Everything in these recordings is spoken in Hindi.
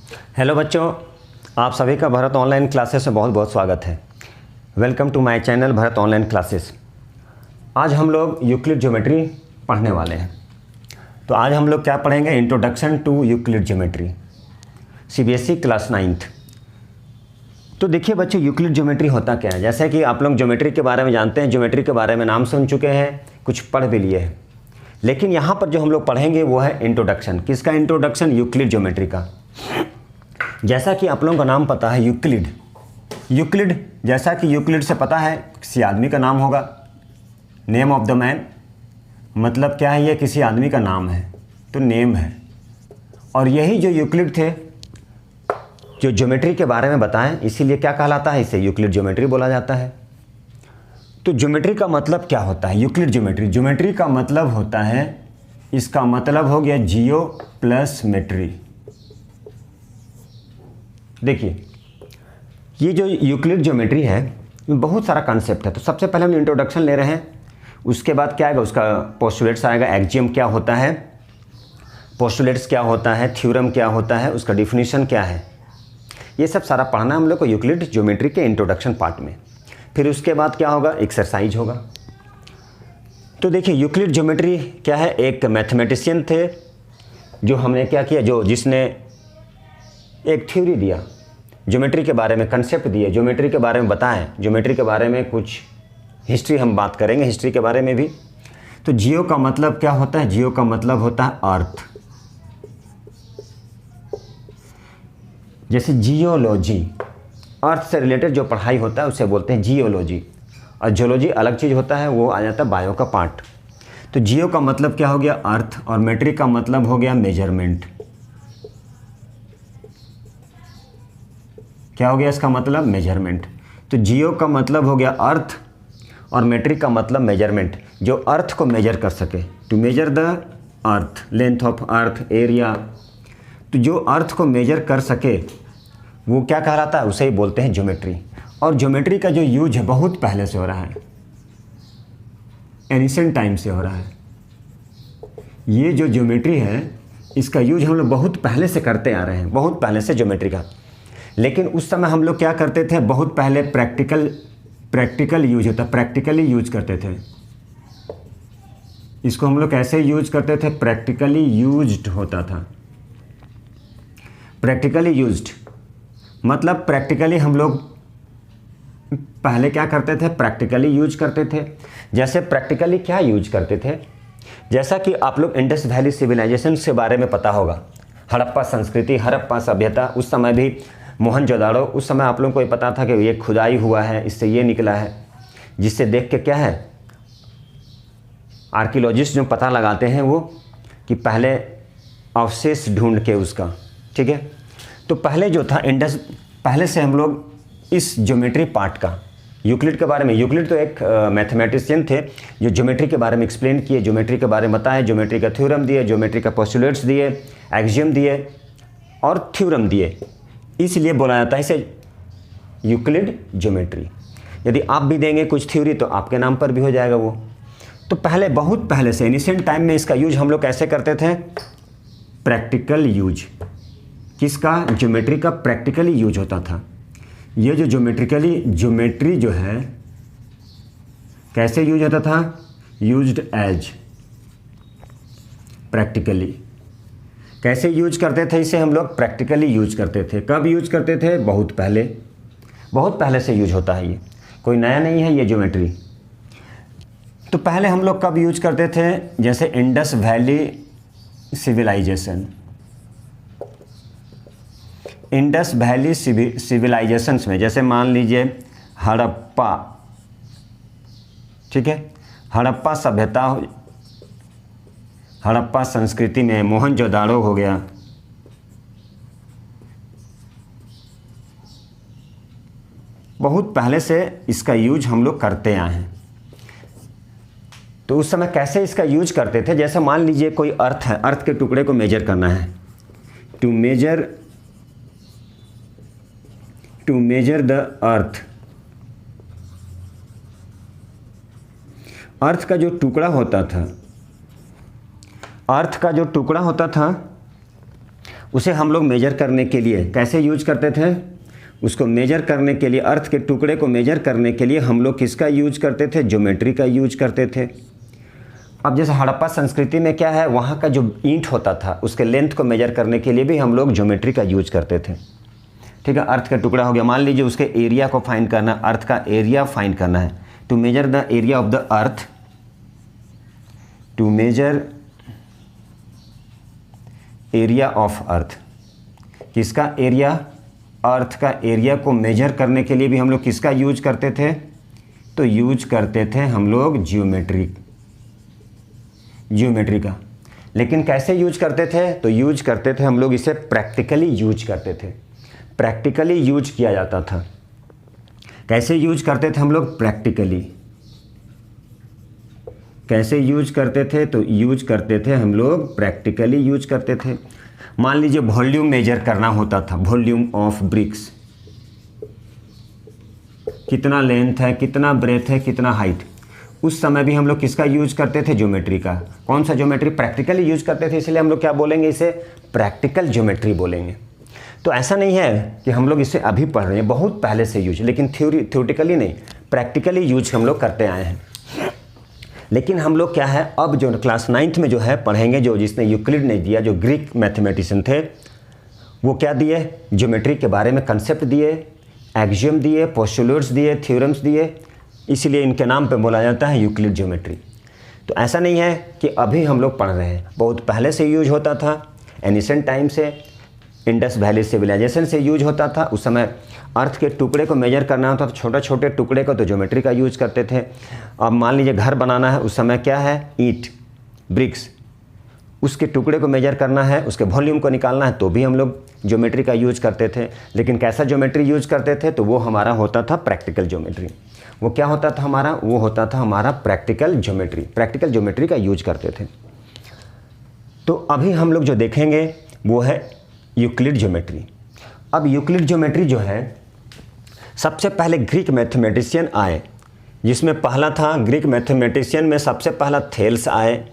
हेलो बच्चों, आप सभी का भरत ऑनलाइन क्लासेस में बहुत बहुत स्वागत है। Welcome to my channel Bharat online classes. आज हम लोग यूक्लिड ज्योमेट्री पढ़ने वाले हैं। तो आज हम लोग क्या पढ़ेंगे? Introduction to Euclid geometry, CBSE class 9th। तो देखिए बच्चों, यूक्लिड ज्योमेट्री होता क्या है? जैसे कि आप लोग ज्योमेट्री के बारे में जानते हैं, ज्योमेट्री के बारे में नाम सुन चुके हैं, कुछ पढ़ भी लिए हैं। लेकिन यहाँ पर जो हम लोग पढ़ेंगे वो है इंट्रोडक्शन। किसका इंट्रोडक्शन? यूक्लिड ज्योमेट्री का। जैसा कि आप लोगों का नाम पता है यूक्लिड, जैसा कि यूक्लिड से पता है किसी आदमी का नाम होगा, नेम ऑफ द मैन। मतलब क्या है? ये किसी आदमी का नाम है तो नेम है। और यही जो यूक्लिड थे जो ज्योमेट्री के बारे में बताएं, इसीलिए क्या कहलाता है? इसे यूक्लिड ज्योमेट्री बोला जाता है। तो ज्योमेट्री का मतलब क्या होता है? यूक्लिड ज्योमेट्री का मतलब होता है, इसका मतलब हो गया जियो प्लस मेट्री। देखिए, ये जो यूक्लिड ज्योमेट्री है में बहुत सारा कॉन्सेप्ट है। तो सबसे पहले हम इंट्रोडक्शन ले रहे हैं, उसके बाद क्या आएगा? उसका पोस्टुलेट्स आएगा, एक्जियम क्या होता है, पोस्टुलेट्स क्या होता है, थ्योरम क्या होता है, उसका डिफिनीशन क्या है, ये सब सारा पढ़ना हम लोग को यूक्लिड ज्योमेट्री के इंट्रोडक्शन पार्ट में। फिर उसके बाद क्या होगा? एक्सरसाइज होगा। तो देखिए, यूक्लिड ज्योमेट्री क्या है? एक मैथमेटिशियन थे जो हमने क्या किया, जिसने एक थ्योरी दिया ज्योमेट्री के बारे में, कंसेप्ट दिए ज्योमेट्री के बारे में, बताएं ज्योमेट्री के बारे में, कुछ हिस्ट्री हम बात करेंगे हिस्ट्री के बारे में भी। तो जियो का मतलब क्या होता है? जियो का मतलब होता है अर्थ। जैसे जियोलॉजी, अर्थ से रिलेटेड जो पढ़ाई होता है उसे बोलते हैं जियोलॉजी। और जियोलॉजी अलग चीज़ होता है, वो आ जाता है बायो का पार्ट। तो जियो का मतलब क्या हो गया? अर्थ। और मेट्रिक का मतलब हो गया मेजरमेंट। क्या हो गया इसका मतलब? मेजरमेंट। तो जियो का मतलब हो गया अर्थ और मेट्रिक का मतलब मेजरमेंट, जो अर्थ को मेजर कर सके। To measure the earth, length of earth, area. तो जो अर्थ को मेजर कर सके वो क्या कहलाता है? उसे ही बोलते हैं ज्योमेट्री। और ज्योमेट्री का जो यूज है बहुत पहले से हो रहा है, एनिशिएंट टाइम से हो रहा है। ये जो ज्योमेट्री है इसका यूज हम लोग बहुत पहले से करते आ रहे हैं, बहुत पहले से ज्योमेट्री का। लेकिन उस समय हम लोग क्या करते थे? बहुत पहले प्रैक्टिकल यूज होता, प्रैक्टिकली यूज करते थे। इसको हम लोग कैसे यूज करते थे? प्रैक्टिकली यूज्ड होता था। प्रैक्टिकली यूज्ड मतलब प्रैक्टिकली हम लोग पहले क्या करते थे? प्रैक्टिकली यूज करते थे। जैसे प्रैक्टिकली क्या यूज करते थे? जैसा कि आप लोग इंडस वैली सिविलाइजेशन के बारे में पता होगा, हड़प्पा संस्कृति, हड़प्पा सभ्यता, उस समय भी मोहनजोदाड़ो, उस समय आप लोगों को ये पता था कि ये खुदाई हुआ है, इससे ये निकला है, जिससे देख के क्या है, आर्कियोलॉजिस्ट जो पता लगाते हैं वो कि पहले अवशेष ढूंढ के उसका, ठीक है। तो पहले जो था इंडस, पहले से हम लोग इस ज्योमेट्री पार्ट का, यूक्लिड के बारे में, यूक्लिड तो एक मैथमेटिशियन थे जो ज्योमेट्री के बारे में एक्सप्लेन किए, ज्योमेट्री के बारे में बताए, ज्योमेट्री का थ्योरम दिए, ज्योमेट्री का पोस्टुलेट्स दिए, एक्सियम दिए और थ्योरम दिए, इसलिए बोला जाता है इसे यूक्लिड ज्योमेट्री। यदि आप भी देंगे कुछ थ्योरी तो आपके नाम पर भी हो जाएगा वो। तो पहले, बहुत पहले से, एनिशिएंट टाइम में इसका यूज हम लोग कैसे करते थे? Practical use. किसका? ज्योमेट्री का प्रैक्टिकली यूज होता था। ये जो ज्योमेट्री जो है कैसे यूज होता था? Used as practically. कैसे यूज करते थे इसे हम लोग? प्रैक्टिकली यूज करते थे। कब यूज करते थे? बहुत पहले, बहुत पहले से यूज होता है, ये कोई नया नहीं है ये ज्योमेट्री। तो पहले हम लोग कब यूज करते थे? जैसे Indus valley civilisation, Indus valley civilisations में, जैसे मान लीजिए हड़प्पा, ठीक है, हड़प्पा सभ्यता, हड़प्पा संस्कृति में मोहनजोदाड़ो हो गया, बहुत पहले से इसका यूज हम लोग करते आए हैं। तो उस समय कैसे इसका यूज करते थे? जैसे मान लीजिए कोई अर्थ है, अर्थ के टुकड़े को मेजर करना है, टू मेजर द अर्थ। अर्थ का जो टुकड़ा होता था, अर्थ का जो टुकड़ा होता था उसे हम लोग मेजर करने के लिए कैसे यूज करते थे? उसको मेजर करने के लिए, अर्थ के टुकड़े को मेजर करने के लिए हम लोग किसका यूज करते थे? ज्योमेट्री का यूज करते थे। अब जैसे हड़प्पा संस्कृति में क्या है, वहाँ का जो ईंट होता था उसके लेंथ को मेजर करने के लिए भी हम लोग ज्योमेट्री का यूज करते थे। ठीक है, अर्थ का टुकड़ा हो गया, मान लीजिए उसके एरिया को फाइंड करना, अर्थ का एरिया फाइंड करना है। To measure the area of the earth, to measure area of earth, किसका एरिया? अर्थ का एरिया को मेजर करने के लिए भी हम लोग किसका यूज करते थे? तो यूज करते थे हम लोग ज्योमेट्री का। लेकिन कैसे यूज करते थे? तो यूज करते थे हम लोग इसे प्रैक्टिकली यूज करते थे, प्रैक्टिकली यूज किया जाता था। कैसे यूज करते थे हम लोग? प्रैक्टिकली। कैसे यूज करते थे? तो यूज करते थे हम लोग प्रैक्टिकली यूज करते थे। मान लीजिए वॉल्यूम मेजर करना होता था, वॉल्यूम ऑफ ब्रिक्स, कितना लेंथ है, कितना ब्रेथ है, कितना हाइट, उस समय भी हम लोग किसका यूज करते थे? ज्योमेट्री का। कौन सा ज्योमेट्री? प्रैक्टिकली यूज करते थे, इसलिए हम लोग क्या बोलेंगे? इसे प्रैक्टिकल ज्योमेट्री बोलेंगे। तो ऐसा नहीं है कि हम लोग इसे अभी पढ़ रहे हैं, बहुत पहले से यूज, लेकिन थ्योरेटिकली नहीं, प्रैक्टिकली यूज हम लोग करते आए हैं। लेकिन हम लोग क्या है, अब जो क्लास 9th में जो है पढ़ेंगे, जो जिसने यूक्लिड ने दिया, जो ग्रीक मैथमेटिशियन थे, वो क्या दिए? ज्योमेट्री के बारे में कंसेप्ट दिए, एक्सियम दिए, पोस्टुलेट्स दिए, थ्योरम्स दिए, इसलिए इनके नाम पे बोला जाता है यूक्लिड ज्योमेट्री। तो ऐसा नहीं है कि अभी हम लोग पढ़ रहे हैं, बहुत पहले से यूज होता था, एनिसेंट टाइम से, इंडस वैली सिविलाइजेशन से यूज होता था। उस समय अर्थ के टुकड़े को मेजर करना होता था, छोटे छोटे टुकड़े को, तो ज्योमेट्री का यूज करते थे। अब मान लीजिए घर बनाना है, उस समय क्या है? ईंट, ब्रिक्स, उसके टुकड़े को मेजर करना है, उसके वॉल्यूम को निकालना है, तो भी हम लोग ज्योमेट्री का यूज करते थे। लेकिन कैसा ज्योमेट्री यूज करते थे? तो वो हमारा होता था प्रैक्टिकल ज्योमेट्री। वो क्या होता था हमारा? वो होता था हमारा प्रैक्टिकल ज्योमेट्री। प्रैक्टिकल ज्योमेट्री का यूज करते थे। तो अभी हम लोग जो देखेंगे वो है यूक्लिड ज्योमेट्री। अब यूक्लिड ज्योमेट्री जो है, सबसे पहले ग्रीक मैथमेटिशियन आए, जिसमें पहला था, ग्रीक मैथमेटिशियन में सबसे पहला थेल्स आए,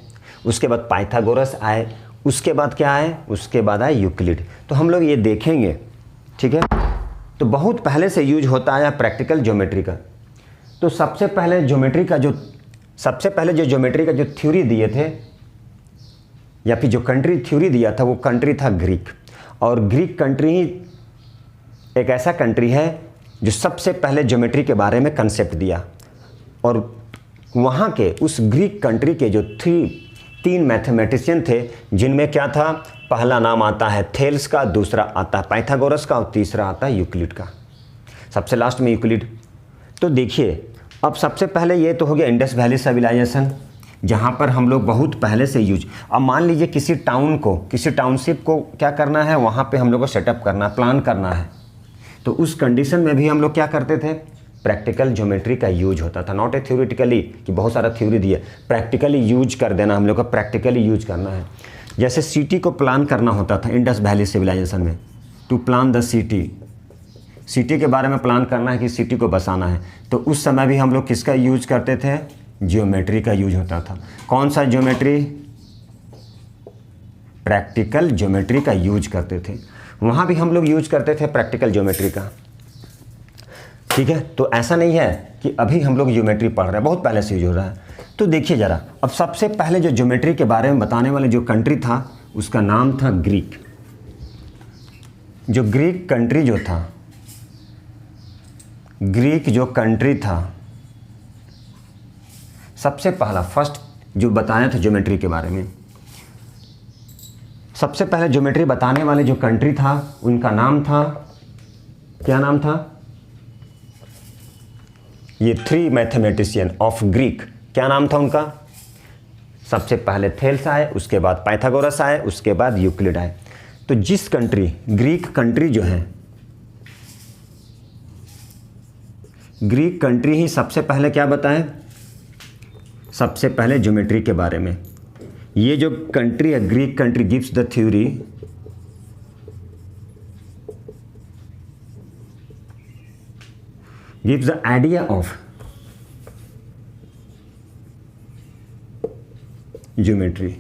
उसके बाद पाइथागोरस आए, उसके बाद क्या आए? उसके बाद आए यूक्लिड। तो हम लोग ये देखेंगे, ठीक है। तो बहुत पहले से यूज होता आया प्रैक्टिकल ज्योमेट्री का। तो सबसे पहले जो ज्योमेट्री का जो थ्योरी दिए थे, या फिर जो कंट्री थ्योरी दिया था, वो कंट्री था ग्रीक। और ग्रीक कंट्री ही एक ऐसा कंट्री है जो सबसे पहले ज्योमेट्री के बारे में कंसेप्ट दिया। और वहाँ के उस ग्रीक कंट्री के जो तीन मैथमेटिशियन थे, जिनमें क्या था? पहला नाम आता है थेल्स का, दूसरा आता है पाइथागोरस का, और तीसरा आता है यूक्लिड का, सबसे लास्ट में यूक्लिड। तो देखिए, अब सबसे पहले ये तो हो गया इंडस वैली सिविलाइजेशन, जहाँ पर हम लोग बहुत पहले से यूज। अब मान लीजिए किसी टाउन को, किसी टाउनशिप को क्या करना है, वहाँ पे हम लोग को सेटअप करना, प्लान करना है, तो उस कंडीशन में भी हम लोग क्या करते थे? प्रैक्टिकल ज्योमेट्री का यूज होता था। नॉट ए थ्योरेटिकली कि बहुत सारा थ्योरी दिए, प्रैक्टिकली यूज कर देना, हम लोग को प्रैक्टिकली यूज करना है। जैसे सिटी को प्लान करना होता था इंडस वैली सिविलाइजेशन में, टू प्लान द सिटी के बारे में प्लान करना है कि सिटी को बसाना है, तो उस समय भी हम लोग किसका यूज करते थे? ज्योमेट्री का यूज होता था। कौन सा ज्योमेट्री? प्रैक्टिकल ज्योमेट्री का यूज करते थे। वहाँ भी हम लोग यूज करते थे प्रैक्टिकल ज्योमेट्री का, ठीक है। तो ऐसा नहीं है कि अभी हम लोग ज्योमेट्री पढ़ रहे हैं, बहुत पहले से यूज हो रहा है। तो देखिए ज़रा, अब सबसे पहले जो ज्योमेट्री के बारे में बताने वाले जो कंट्री था, उसका नाम था ग्रीक। जो ग्रीक कंट्री जो था, ग्रीक जो कंट्री था, सबसे पहला फर्स्ट जो बताया था ज्योमेट्री के बारे में, सबसे पहले ज्योमेट्री बताने वाले जो कंट्री था, उनका नाम था, क्या नाम था? ये थ्री मैथमेटिशियन ऑफ ग्रीक, क्या नाम था उनका? सबसे पहले थेल्स आए, उसके बाद पाइथागोरस आए, उसके बाद यूक्लिड आए। तो जिस कंट्री, ग्रीक कंट्री जो है, ग्रीक कंट्री ही सबसे पहले क्या बताए? सबसे पहले ज्योमेट्री के बारे में। ये जो कंट्री है, Greek country, gives the theory, gives the idea of geometry.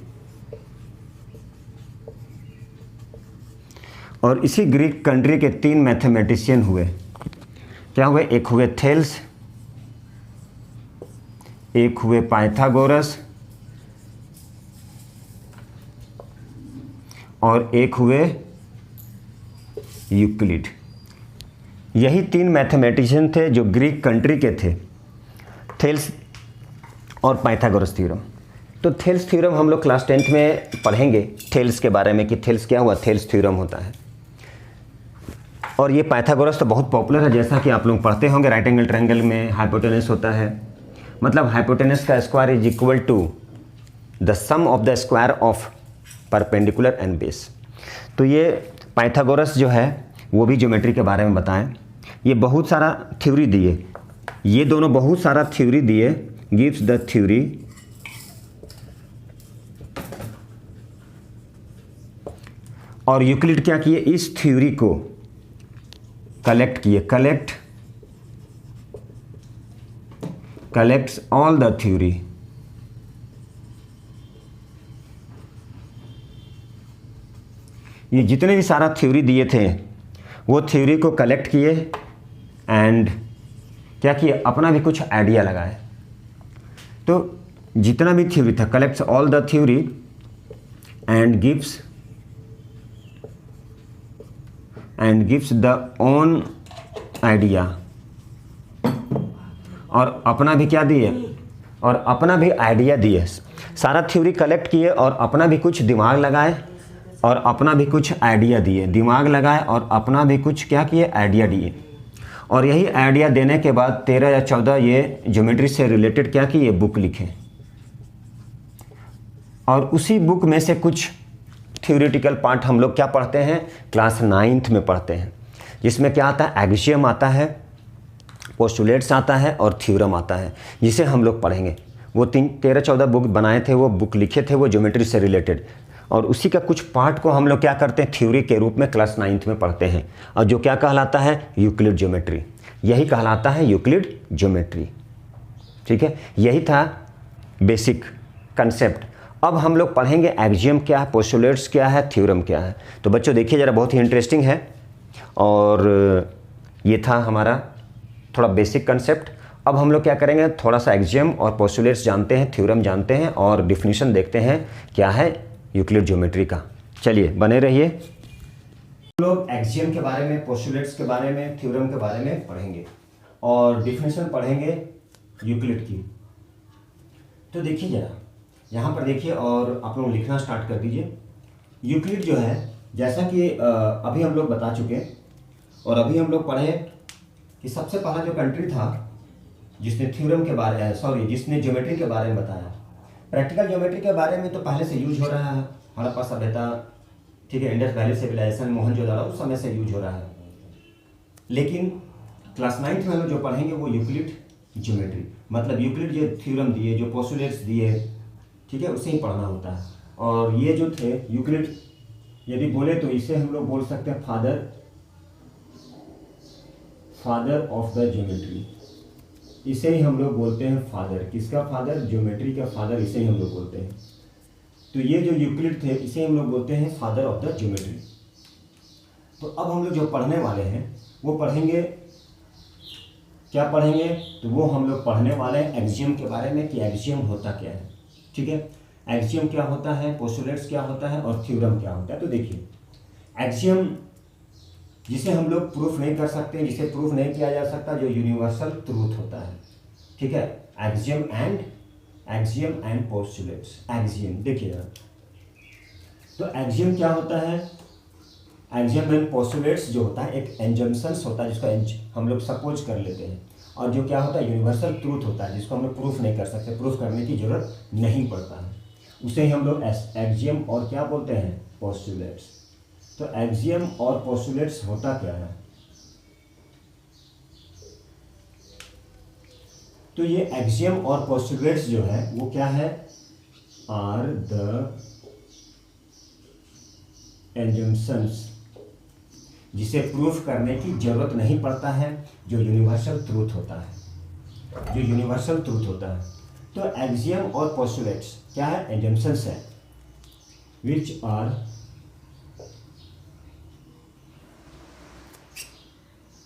और इसी ग्रीक कंट्री के 3 मैथमेटिशियन हुए। क्या हुए? एक हुए थेल्स, एक हुए पाइथागोरस और एक हुए यूक्लिड। यही 3 मैथमेटिशियन थे जो ग्रीक कंट्री के थे, थेल्स और पाइथागोरस थ्योरम। तो थेल्स थ्योरम हम लोग क्लास 10th में पढ़ेंगे, थेल्स के बारे में कि थेल्स क्या हुआ, थेल्स थ्योरम होता है। और ये पाइथागोरस तो बहुत पॉपुलर है, जैसा कि आप लोग पढ़ते होंगे, राइट एंगल ट्रायंगल में हाइपोटेनस होता है, मतलब हाइपोटेनस का square is equal to the sum of the square of perpendicular and base. तो ये पाइथागोरस जो है वो भी ज्योमेट्री के बारे में बताएं। ये बहुत सारा थ्योरी दिए, ये दोनों बहुत सारा थ्योरी दिए, गिव्स द थ्योरी और यूक्लिड क्या किए, इस थ्योरी को कलेक्ट किए, कलेक्ट्स ऑल द थ्योरी। ये जितने भी सारा थ्योरी दिए थे वो थ्योरी को कलेक्ट किए एंड क्या किए, अपना भी कुछ आइडिया लगाए। तो जितना भी थ्योरी था, collects all the theory and gives the own idea, और अपना भी क्या दिए, और अपना भी आइडिया दिए। सारा थ्योरी कलेक्ट किए और अपना भी कुछ दिमाग लगाए और अपना भी कुछ आइडिया दिए, दिमाग लगाए और अपना भी कुछ क्या किए, आइडिया दिए। और यही आइडिया देने के बाद 13 या 14 ये ज्योमेट्री से रिलेटेड क्या किए, बुक लिखे। और उसी बुक में से कुछ थ्योरेटिकल पार्ट हम लोग क्या पढ़ते हैं, क्लास 9th में पढ़ते हैं, जिसमें क्या आता है, एक्सियम आता है, पोस्टुलेट्स आता है और थ्योरम आता है, जिसे हम लोग पढ़ेंगे। वो 13-14 बुक बनाए थे, वो बुक लिखे थे वो ज्योमेट्री से रिलेटेड, और उसी का कुछ पार्ट को हम लोग क्या करते हैं, थ्योरी के रूप में क्लास 9th में पढ़ते हैं, और जो क्या कहलाता है, यूक्लिड ज्योमेट्री। यही कहलाता है यूक्लिड ज्योमेट्री। ठीक है, यही था बेसिक कंसेप्ट। अब हम लोग पढ़ेंगे एक्सियम क्या है, पोस्टुलेट्स क्या है, थ्योरम क्या है। तो बच्चों देखिए ज़रा, बहुत ही इंटरेस्टिंग है। और ये था हमारा थोड़ा बेसिक कंसेप्ट। अब हम लोग क्या करेंगे, थोड़ा सा एक्सियम और पोस्टुलेट्स जानते हैं, थ्योरम जानते हैं, और डिफिनीशन देखते हैं क्या है यूक्लिड ज्योमेट्री का। चलिए बने रहिए। हम लोग एक्सियम के बारे में, पोस्टुलेट्स के बारे में, थ्योरम के बारे में पढ़ेंगे और डिफिनीशन पढ़ेंगे यूक्लिड की। तो देखिए ज़रा, यहाँ पर देखिए और आप लोग लिखना स्टार्ट कर दीजिए। यूक्लिड जो है, जैसा कि अभी हम लोग बता चुके और अभी हम लोग पढ़े कि सबसे पहला जो कंट्री था जिसने थ्योरम के बारे में, जिसने ज्योमेट्री के बारे में बताया। प्रैक्टिकल ज्योमेट्री के बारे में तो पहले से यूज हो रहा है, हड़प्पा सभ्यता, ठीक है, इंडस वैली सिविलाइजेशन, मोहनजोदड़ो, उस समय से यूज हो रहा है। लेकिन क्लास 9th में हम लोग जो पढ़ेंगे वो यूक्लिड ज्योमेट्री, मतलब यूक्लिड जो थ्योरम दिए, जो पोस्टुलेट्स दिए, ठीक है, उसे ही पढ़ना होता है। और ये जो थे यूक्लिड, यदि बोले तो इसे हम लोग बोल सकते हैं फादर ऑफ द ज्योमेट्री। इसे ही हम लोग बोलते हैं फादर। किसका फादर? ज्योमेट्री का फादर, इसे ही हम लोग बोलते हैं। तो ये जो यूक्लिड थे इसे हम लोग बोलते हैं फादर ऑफ द ज्योमेट्री। तो अब हम लोग जो पढ़ने वाले हैं वो पढ़ेंगे, क्या पढ़ेंगे, तो वो हम लोग पढ़ने वाले हैं एक्सियम के बारे में कि एक्सियम होता क्या है। ठीक है, एक्सियम क्या होता है, पोस्टुलेट्स क्या होता है और थ्योरम क्या होता है। तो देखिए, एक्सियम जिसे हम लोग प्रूफ नहीं कर सकते, जिसे प्रूफ नहीं किया जा सकता, जो यूनिवर्सल ट्रूथ होता है। ठीक है, एक्सियम एंड पोस्टुलेट्स। एक्सियम देखिएगा, तो एक्सियम क्या होता है, एक्सियम एंड पोस्टुलेट्स जो होता है एक एजम्पशंस होता है जिसको हम लोग सपोज कर लेते हैं, और जो क्या होता है यूनिवर्सल ट्रूथ होता है जिसको हम लोग प्रूफ नहीं कर सकते, प्रूफ करने की जरूरत नहीं पड़ता है, उसे ही हम लोग एक्सियम और क्या बोलते हैं, पोस्टुलेट्स। तो एक्सियम और पोस्टुलेट्स होता क्या है, तो ये एक्सियम और पोस्टुलेट्स जो है वो क्या है, आर द एजम्पशंस जिसे प्रूफ करने की जरूरत नहीं पड़ता है, जो यूनिवर्सल ट्रूथ होता है, जो यूनिवर्सल ट्रूथ होता है। तो एक्सियम और पोस्टुलेट्स क्या है, एजम्पशंस है, which are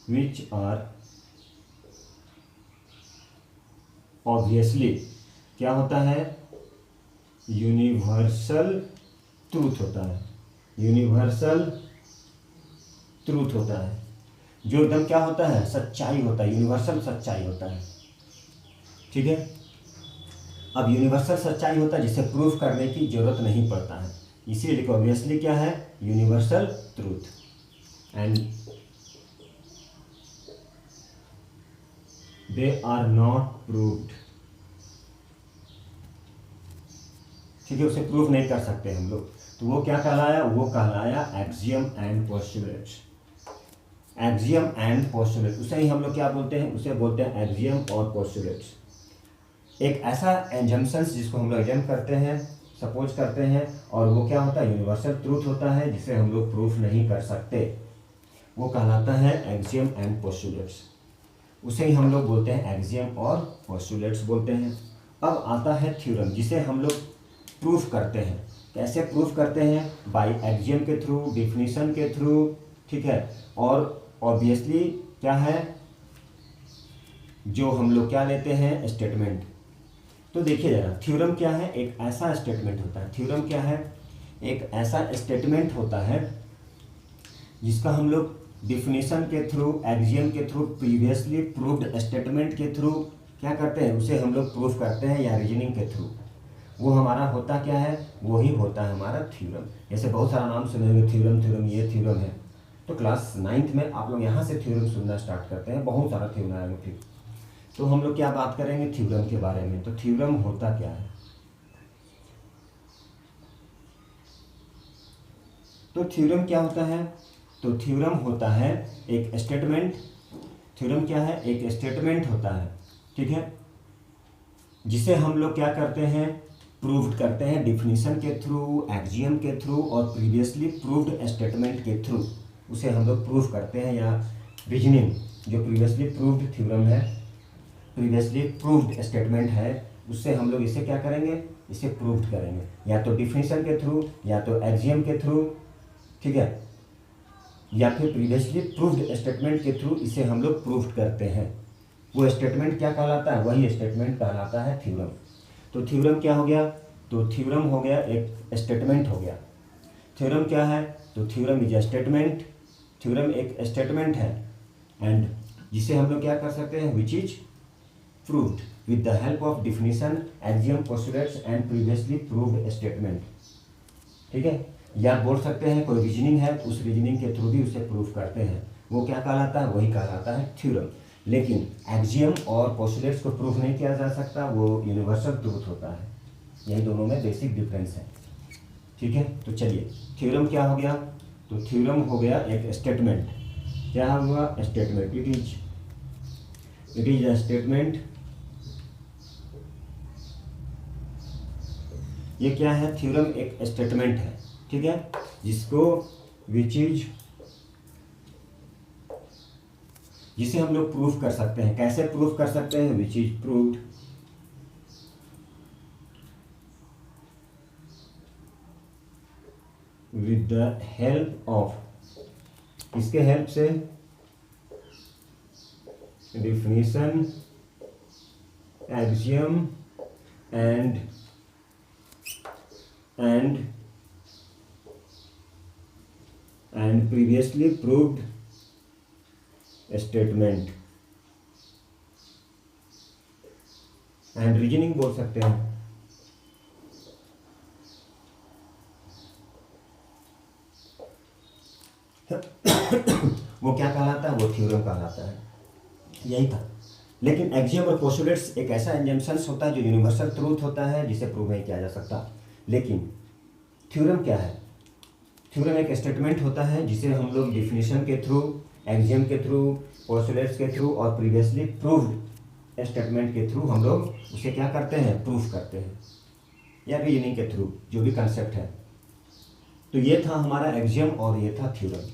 which are obviously क्या होता है, यूनिवर्सल ट्रूथ होता है, यूनिवर्सल ट्रूथ होता है, जो एकदम क्या होता है, सच्चाई होता है, यूनिवर्सल सच्चाई होता है। ठीक है, अब यूनिवर्सल सच्चाई होता है जिसे प्रूफ करने की जरूरत नहीं पड़ता है, इसीलिए लिखो ऑब्वियसली क्या है, universal truth and they are not proved. ठीक है, उसे प्रूफ नहीं कर सकते हम लोग, तो वो क्या कहलाया, वो कहलाया axiom and postulates. Axiom and postulate, उसे ही हम लोग क्या बोलते हैं, उसे बोलते हैं एक्सियम और पोस्टुलेट्स। एक ऐसा एजम्पशंस जिसको हम लोग एजम्प करते हैं, सपोज करते हैं, और वो क्या होता है, यूनिवर्सल ट्रूथ होता है जिसे हम लोग प्रूफ नहीं कर सकते, वो कहलाता है एक्सियम एंड पोस्टुलेट्स। उसे ही हम लोग बोलते हैं एक्सियम और पोस्टुलेट्स बोलते हैं। अब आता है थ्योरम, जिसे हम लोग प्रूफ करते हैं। कैसे प्रूफ करते हैं, बाय एक्सियम के थ्रू, डिफिनीशन के थ्रू। ठीक है, और ऑब्वियसली क्या है, जो हम लोग क्या लेते हैं, स्टेटमेंट। तो देखिए जरा, थ्योरम क्या है, एक ऐसा स्टेटमेंट होता है, थ्योरम क्या है, एक ऐसा स्टेटमेंट होता है जिसका हम लोग डिफिनीशन के थ्रू, एक्सियम के थ्रू, प्रीवियसली प्रूव्ड स्टेटमेंट के थ्रू क्या करते हैं, उसे हम लोग प्रूफ करते हैं, या रीजनिंग के थ्रू। वो हमारा होता क्या है, वही होता है हमारा थ्योरम। जैसे बहुत सारा नाम सुनेंगे, थ्योरम थ्योरम, ये थ्योरम है, तो क्लास 9th में आप लोग यहाँ से थ्योरम सुनना स्टार्ट करते हैं, बहुत सारा थ्योरम आएगा। फिर तो हम लोग क्या बात करेंगे, थ्योरम के बारे में। तो थ्योरम होता क्या है, तो थ्योरम क्या होता है, तो थ्योरम होता है एक स्टेटमेंट। थ्योरम क्या है, एक स्टेटमेंट होता है, ठीक है, जिसे हम लोग क्या करते हैं, प्रूव्ड करते हैं डिफिनीशन के थ्रू, एक्सियम के थ्रू और प्रीवियसली प्रूव्ड स्टेटमेंट के थ्रू। उसे हम लोग प्रूफ करते हैं, या रीजनिंग, जो प्रीवियसली प्रूव्ड थ्योरम है, प्रीवियसली प्रूव्ड स्टेटमेंट है, उससे हम लोग इसे क्या करेंगे, इसे प्रूव्ड करेंगे, या तो डिफिनीशन के थ्रू, या तो एक्सियम के थ्रू, ठीक है, या फिर प्रीवियसली प्रूव्ड स्टेटमेंट के थ्रू इसे हम लोग प्रूव्ड करते हैं। वो स्टेटमेंट क्या कहलाता है, वही स्टेटमेंट कहलाता है थ्योरम। तो थ्योरम क्या हो गया, तो थ्योरम हो गया एक स्टेटमेंट हो गया। थ्योरम क्या है, तो theorem is a statement. Theorem एक स्टेटमेंट है, एंड जिसे हम लोग क्या कर सकते हैं, which is proved with the help of definition, axiom, postulates and previously proved statement. ठीक है, या बोल सकते हैं कोई रीजनिंग है, उस रीजनिंग के थ्रू भी उसे प्रूफ करते हैं, वो क्या कहलाता है, वही कहलाता है थ्योरम। लेकिन एक्सियम और पोस्टुलेट्स को प्रूफ नहीं किया जा सकता, वो यूनिवर्सल ट्रूथ होता है। यही दोनों में बेसिक डिफरेंस है। ठीक है, तो चलिए, थ्योरम क्या हो गया, तो थ्योरम हो गया एक स्टेटमेंट। क्या हुआ, statement, it is a statement. ये क्या है, थ्योरम एक स्टेटमेंट है, ठीक है, जिसको जिसे हम लोग प्रूफ कर सकते हैं। कैसे प्रूफ कर सकते हैं, which is proved with the help of, किसके हेल्प से, definition, axiom and previously proved statement and reasoning बोल सकते हैं। वो क्या कहलाता है, वो थ्योरम कहलाता है। यही था। लेकिन एक्सियम और पोस्टुलेट्स एक ऐसा एजम्पशंस होता है जो यूनिवर्सल ट्रूथ होता है, जिसे प्रूव नहीं किया जा सकता। लेकिन थ्योरम क्या है, थ्योरम एक स्टेटमेंट होता है जिसे हम लोग डिफिनीशन के थ्रू, एक्सियम के थ्रू, पोस्टुलेट्स के थ्रू और प्रीवियसली प्रूव्ड स्टेटमेंट के थ्रू हम लोग उसे क्या करते हैं, प्रूफ करते हैं, या रीजनिंग के थ्रू, जो भी कंसेप्ट है। तो ये था हमारा एक्सियम और ये था थ्योरम।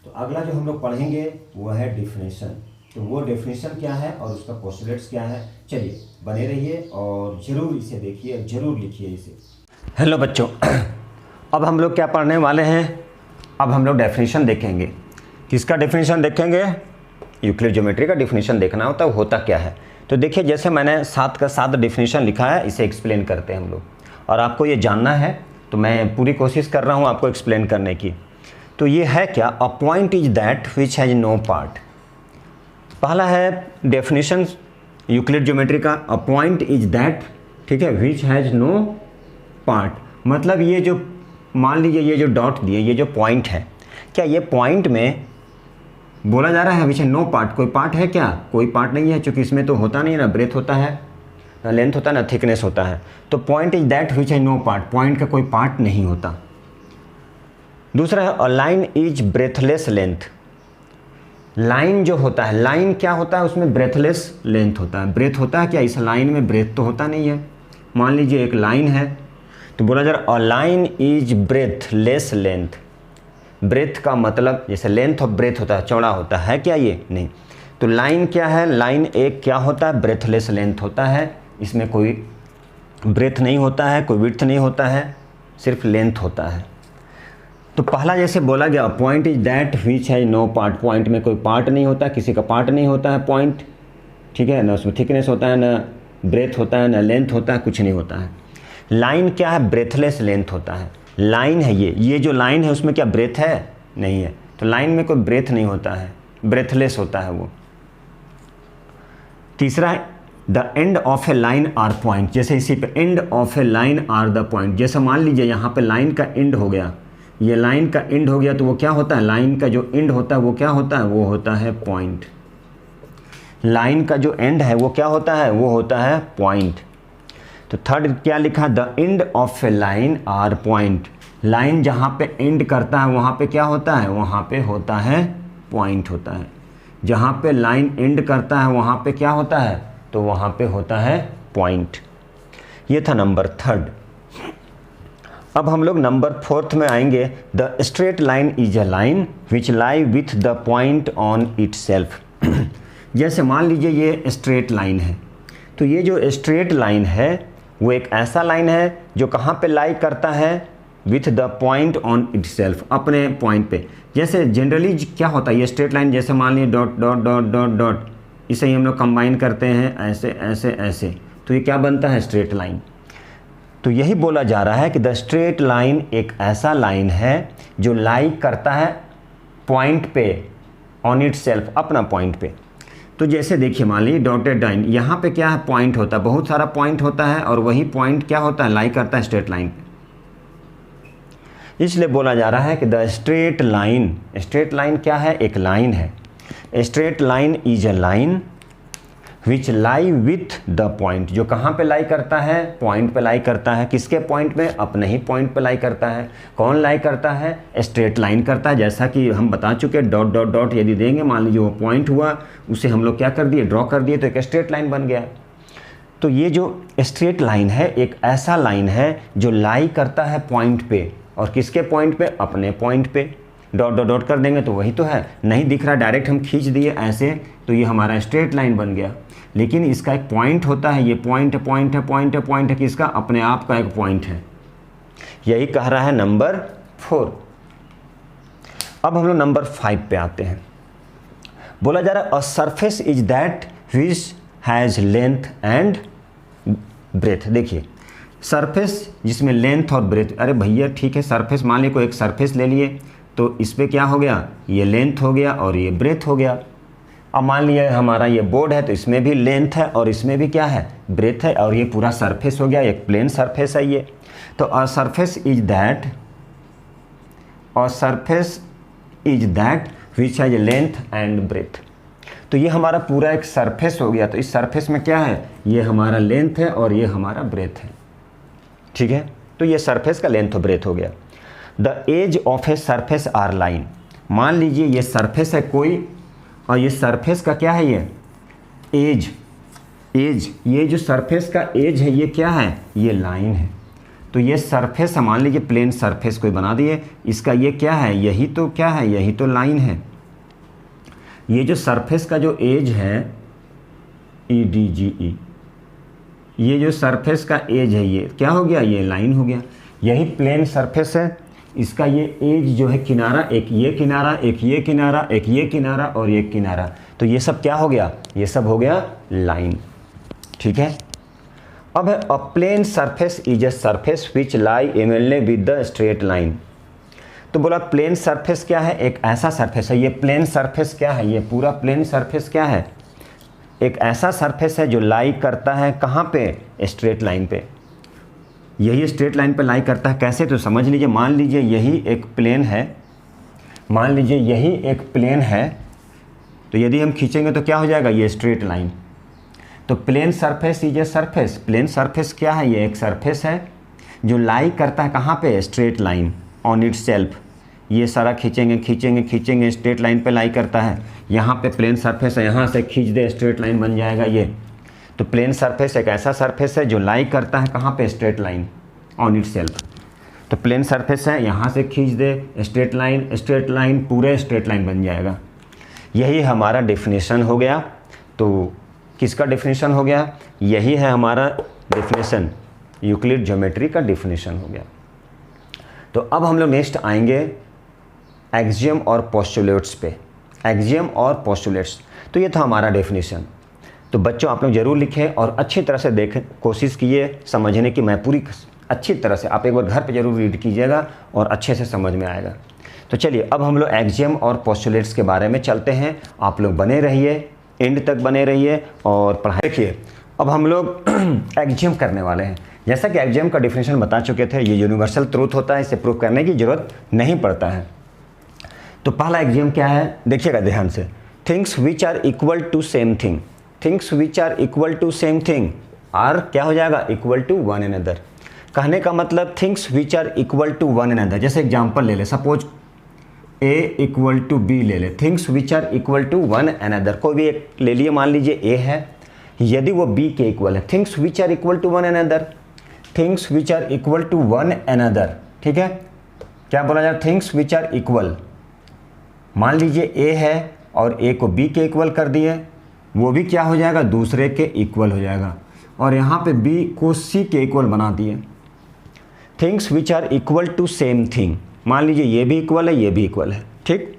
तो अगला जो हम लोग पढ़ेंगे वो है डिफिनेशन। तो वो डेफिनेशन क्या है और उसका पोस्टुलेट्स क्या है। चलिए बने रहिए और ज़रूर इसे देखिए, ज़रूर लिखिए इसे। हेलो बच्चों, अब हम लोग क्या पढ़ने वाले हैं, अब हम लोग डेफिनेशन देखेंगे। किसका डेफिनेशन देखेंगे, यूक्लिड ज्योमेट्री का डिफिनीशन देखना होता है होता क्या है। तो देखिए जैसे मैंने 7 का 7 डिफिनीशन लिखा है, इसे एक्सप्लेन करते हैं हम लोग, और आपको ये जानना है तो मैं पूरी कोशिश कर रहा हूँ आपको एक्सप्लेन करने की। तो ये है क्या, a point is that which has no part. पहला है डेफिनेशन यूक्लिड ज्योमेट्री का, अ पॉइंट इज दैट, ठीक है, विच हैज़ नो पार्ट। मतलब ये जो मान लीजिए ये जो डॉट दिए, ये जो पॉइंट है, क्या ये पॉइंट में बोला जा रहा है विच है नो पार्ट, कोई पार्ट है क्या? कोई पार्ट नहीं है, क्योंकि इसमें तो होता नहीं, ना ब्रेथ होता है, ना लेंथ होता है, ना थिकनेस होता है। तो पॉइंट इज दैट विच है नो पार्ट, पॉइंट का कोई पार्ट नहीं होता। दूसरा है अ line is breadthless length. Line जो होता है, लाइन क्या होता है, उसमें ब्रेथलेस लेंथ होता है। ब्रेथ होता है क्या इस लाइन में? ब्रेथ तो होता नहीं है। मान लीजिए एक लाइन है, तो बोला जा रहा a line is breadthless length. Breadth का मतलब जैसे लेंथ ऑफ ब्रेथ होता है, चौड़ा होता है क्या ये? नहीं। तो लाइन क्या है? लाइन एक क्या होता है? ब्रेथलेस लेंथ होता है। इसमें कोई ब्रेथ नहीं होता है, कोई विड्थ नहीं होता है, सिर्फ लेंथ होता है। तो पहला जैसे बोला गया पॉइंट इज दैट विच है नो पार्ट, पॉइंट में कोई पार्ट नहीं होता, किसी का पार्ट नहीं होता है पॉइंट, ठीक है, ना उसमें थिकनेस होता है, ना ब्रेथ होता है, ना लेंथ होता है, कुछ नहीं होता है। लाइन क्या है? ब्रेथलेस लेंथ होता है। लाइन है ये जो लाइन है उसमें क्या ब्रेथ है? नहीं है। तो लाइन में कोई ब्रेथ नहीं होता है, ब्रेथलेस होता है वो। तीसरा है the end of a line are point. जैसे इसी पे end of a line are the point, जैसे मान लीजिए यहाँ पे लाइन का एंड हो गया, ये लाइन का एंड हो गया, तो वो क्या होता है? लाइन का जो एंड होता है वो क्या होता है? वो होता है पॉइंट। लाइन का जो एंड है वो क्या होता है? वो होता है पॉइंट। तो थर्ड क्या लिखा? The end of a line are point. Line जहाँ पे एंड करता है वहाँ पे क्या होता है? वहाँ पे होता है पॉइंट होता है। जहाँ पे लाइन एंड करता है वहाँ पे क्या होता है? तो वहाँ पे होता है पॉइंट। ये था नंबर 3। अब हम लोग नंबर 4 में आएंगे। The straight line is a line which lie with the point on it self. जैसे मान लीजिए ये स्ट्रेट लाइन है, तो ये जो स्ट्रेट लाइन है वो एक ऐसा लाइन है जो कहाँ पे लाई करता है? With the point on it self, अपने पॉइंट पे। जैसे जनरली क्या होता है, ये स्ट्रेट लाइन जैसे मान लीजिए dot dot dot dot dot, इसे ही हम लोग कंबाइन करते हैं ऐसे ऐसे ऐसे, तो ये क्या बनता है? Straight line. तो यही बोला जा रहा है कि द स्ट्रेट लाइन एक ऐसा लाइन है जो लाई करता है पॉइंट पे, ऑन इट सेल्फ, अपना पॉइंट पे। तो जैसे देखिए मान लीजिए डॉटेड लाइन, यहाँ पे क्या है? पॉइंट होता है, बहुत सारा पॉइंट होता है, और वही पॉइंट क्या होता है? लाई करता है स्ट्रेट लाइन पे। इसलिए बोला जा रहा है कि the straight line, straight line क्या है? एक लाइन है। Straight line is a line which lie with the point, जो कहाँ पे लाई करता है? पॉइंट पे लाई करता है। किसके पॉइंट पे? अपने ही पॉइंट पे लाई करता है। कौन लाई करता है? स्ट्रेट लाइन करता है। जैसा कि हम बता चुके, डॉट डॉट डॉट यदि देंगे, मान लीजिए वो पॉइंट हुआ, उसे हम लोग क्या कर दिए? ड्रॉ कर दिए, तो एक स्ट्रेट लाइन बन गया। तो ये जो स्ट्रेट लाइन है एक ऐसा लाइन है जो लाई करता है पॉइंट पे, और किसके पॉइंट पे? अपने पॉइंट पे। डॉट डॉट डॉट कर देंगे तो वही तो है, नहीं दिख रहा, डायरेक्ट हम खींच दिए ऐसे, तो ये हमारा स्ट्रेट लाइन बन गया। लेकिन इसका एक पॉइंट होता है, ये पॉइंट है पॉइंट है पॉइंट है पॉइंट है, किसका? अपने आप का एक पॉइंट है। यही कह रहा है नंबर 4। अब हम लोग नंबर 5 पे आते हैं। बोला जा रहा है a surface is that which has length and breadth. देखिए सरफेस जिसमें लेंथ और ब्रेथ, अरे भैया ठीक है, सरफेस मान लीजिए कोई एक सरफेस ले लिए, तो इस पर क्या हो गया? ये लेंथ हो गया और ये ब्रेथ हो गया। अब मान लिया हमारा ये बोर्ड है, तो इसमें भी लेंथ है और इसमें भी क्या है? ब्रेथ है, और ये पूरा सरफेस हो गया, एक प्लेन सरफेस है ये। तो a surface is that, a surface is that which has length and breadth. तो ये हमारा पूरा एक सरफेस हो गया। तो इस सरफेस में क्या है? ये हमारा लेंथ है और ये हमारा ब्रेथ है, ठीक है। तो ये सरफेस का लेंथ और ब्रेथ हो गया। The edge of a surface are line. मान लीजिए ये सरफेस है कोई, और ये सरफेस का क्या है? ये एज, ये जो सरफेस का एज है ये क्या है? ये लाइन है। तो ये सरफेस है, मान लीजिए प्लेन सरफेस कोई बना दिए, इसका ये क्या है? यही तो क्या है? यही तो लाइन है। ये जो सरफेस का जो एज है EDGE, ये जो सरफेस का एज है ये क्या हो गया? ये लाइन हो गया। यही प्लेन सरफेस है, इसका ये एज जो है किनारा, एक ये किनारा, एक ये किनारा, एक ये किनारा और एक किनारा, तो तो ये सब क्या हो गया, ये सब हो गया लाइन। ठीक है, अब है a plane surface is a surface which lie evenly with the straight line. तो बोला प्लेन सरफेस क्या है, एक ऐसा सरफेस है, ये प्लेन सरफेस क्या है, ये पूरा प्लेन सरफेस क्या है, एक ऐसा सरफेस है जो लाई करता है कहाँ पे, स्ट्रेट लाइन पे। यही स्ट्रेट लाइन पे लाई करता है, कैसे, तो समझ लीजिए, मान लीजिए यही एक प्लेन है, मान लीजिए यही एक प्लेन है, तो यदि हम खींचेंगे तो क्या हो जाएगा, ये स्ट्रेट लाइन। तो plane surface is a surface, plane surface क्या है, ये एक सरफेस है जो लाई करता है कहाँ पे, straight line on it's self. ये सारा खींचेंगे खींचेंगे खींचेंगे, स्ट्रेट लाइन पे लाई करता है। यहाँ पे प्लेन सरफेस है, यहाँ से खींच दे, स्ट्रेट लाइन बन जाएगा ये। तो प्लेन सरफेस एक ऐसा सरफेस है जो लाई करता है कहाँ पे, straight line on it's self. तो प्लेन सरफेस है, यहाँ से खींच दे, स्ट्रेट लाइन पूरे स्ट्रेट लाइन बन जाएगा। यही हमारा डेफिनेशन हो गया। तो किसका डेफिनेशन हो गया, यही है हमारा डेफिनेशन, यूक्लिड ज्योमेट्री का डेफिनेशन हो गया। तो अब हम लोग नेक्स्ट आएंगे एक्सियम और पोस्टुलेट्स पे, एक्सियम और पोस्टुलेट्स। तो ये था हमारा डेफिनेशन। तो बच्चों आप लोग जरूर लिखें और अच्छी तरह से देखें, कोशिश कीजिए समझने की। मैं पूरी अच्छी तरह से, आप एक बार घर पे जरूर रीड कीजिएगा और अच्छे से समझ में आएगा। तो चलिए अब हम लोग एक्सियम और पोस्टुलेट्स के बारे में चलते हैं। आप लोग बने रहिए, एंड तक बने रहिए और पढ़ाई। देखिए अब हम लोग एक्सियम करने वाले हैं। जैसा कि एक्सियम का डेफिनेशन बता चुके थे, ये यूनिवर्सल ट्रूथ होता है, इसे प्रूव करने की जरूरत नहीं पड़ता है। तो पहला एक्सियम क्या है, देखिएगा ध्यान से, things which are equal to same thing, things which are equal to same thing are क्या हो जाएगा, इक्वल टू वन अनदर। कहने का मतलब things which are equal to one another. जैसे एग्जाम्पल ले ले, suppose A equal to B ले ले, things which are equal to one another. कोई भी एक ले लिए, मान लीजिए ए है, यदि वो बी के इक्वल है, things which are equal to one another, things which are equal to one another. ठीक है, क्या बोला जाए, थिंग्स विच आर इक्वल। मान लीजिए ए है और ए को बी के इक्वल कर दिए, वो भी क्या हो जाएगा, दूसरे के इक्वल हो जाएगा। और यहाँ पे बी को सी के इक्वल बना दिए, things which are equal to same thing. मान लीजिए ये भी इक्वल है, ये भी इक्वल है, ठीक।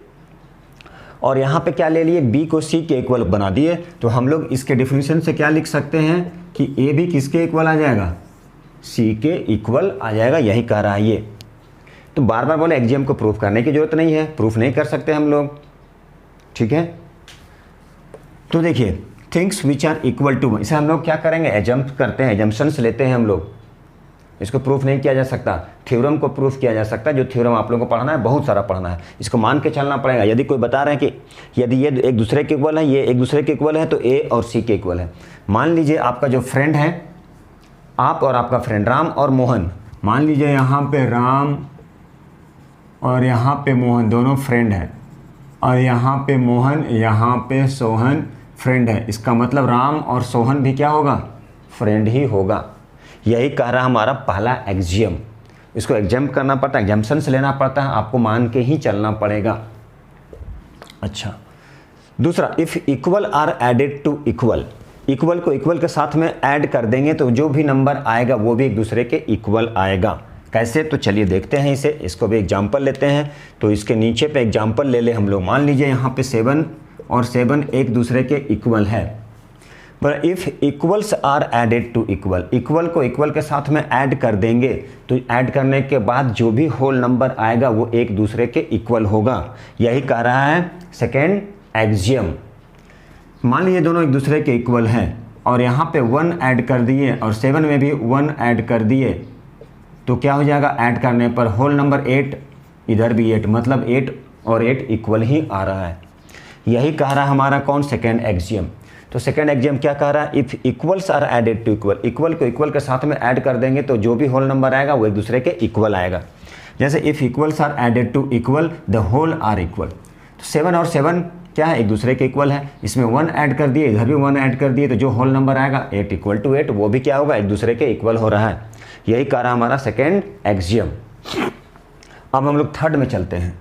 और यहाँ पे क्या ले लिए, बी को सी के इक्वल बना दिए। तो हम लोग इसके डिफिनीशन से क्या लिख सकते हैं कि ए भी किसके इक्वल आ जाएगा, सी के इक्वल आ जाएगा। यही कह रहा है ये। तो बार बार बोले एक्सियम को प्रूफ करने की जरूरत नहीं है, प्रूफ नहीं कर सकते हम लोग, ठीक है। तो देखिए things which are equal to, इसे हम लोग क्या करेंगे, एजम्प करते हैं, एजम्पशंस लेते हैं हम लोग। इसको प्रूफ नहीं किया जा सकता, थ्योरम को प्रूफ किया जा सकता है। जो थ्योरम आप लोगों को पढ़ना है, बहुत सारा पढ़ना है, इसको मान के चलना पड़ेगा। यदि कोई बता रहे हैं कि यदि ये एक दूसरे के इक्वल है, ये एक दूसरे के इक्वल है, तो ए और सी के इक्वल है। मान लीजिए आपका जो फ्रेंड है, आप और आपका फ्रेंड राम और मोहन, मान लीजिए यहाँ पे राम और यहाँ पे मोहन दोनों फ्रेंड है, और यहाँ पे मोहन, यहाँ पे सोहन फ्रेंड है। इसका मतलब राम और सोहन भी क्या होगा, फ्रेंड ही होगा। यही कह रहा हमारा पहला एक्सियम। इसको एग्जाम करना पड़ता है, एग्जाम्पशंस लेना पड़ता है, आपको मान के ही चलना पड़ेगा। अच्छा, दूसरा, if equal are added to equal, equal को इक्वल के साथ में ऐड कर देंगे तो जो भी नंबर आएगा वो भी एक दूसरे के इक्वल आएगा। कैसे, तो चलिए देखते हैं इसे, इसको भी एग्जाम्पल लेते हैं। तो इसके नीचे पे एग्जाम्पल ले ले हम लोग। मान लीजिए यहाँ पे 7 और 7 एक दूसरे के इक्वल है। पर if equals are added to equal, equal को इक्वल के साथ में ऐड कर देंगे तो ऐड करने के बाद जो भी होल नंबर आएगा वो एक दूसरे के इक्वल होगा। यही कह रहा है सेकेंड एक्सियम। मान लीजिए दोनों एक दूसरे के इक्वल हैं और यहाँ पे 1 ऐड कर दिए और 7 में भी 1 ऐड कर दिए, तो क्या हो जाएगा, ऐड करने पर होल नंबर 8, इधर भी 8, मतलब 8 और 8 इक्वल ही आ रहा है। यही कह रहा है हमारा कौन, सेकेंड एक्सियम। तो सेकेंड एक्सियम क्या कह रहा है, if equals are added to equal, equal को इक्वल के साथ में ऐड कर देंगे तो जो भी होल नंबर आएगा वो एक दूसरे के इक्वल आएगा। जैसे if equals are added to equal the whole are equal, तो 7 और 7 क्या है, एक दूसरे के इक्वल है। इसमें 1 ऐड कर दिए, इधर भी 1 ऐड कर दिए, तो जो होल नंबर आएगा 8 इक्वल टू 8 वो भी क्या होगा, एक दूसरे के इक्वल हो रहा है। यही कह रहा है हमारा सेकेंड एक्सियम। अब हम लोग थर्ड में चलते हैं।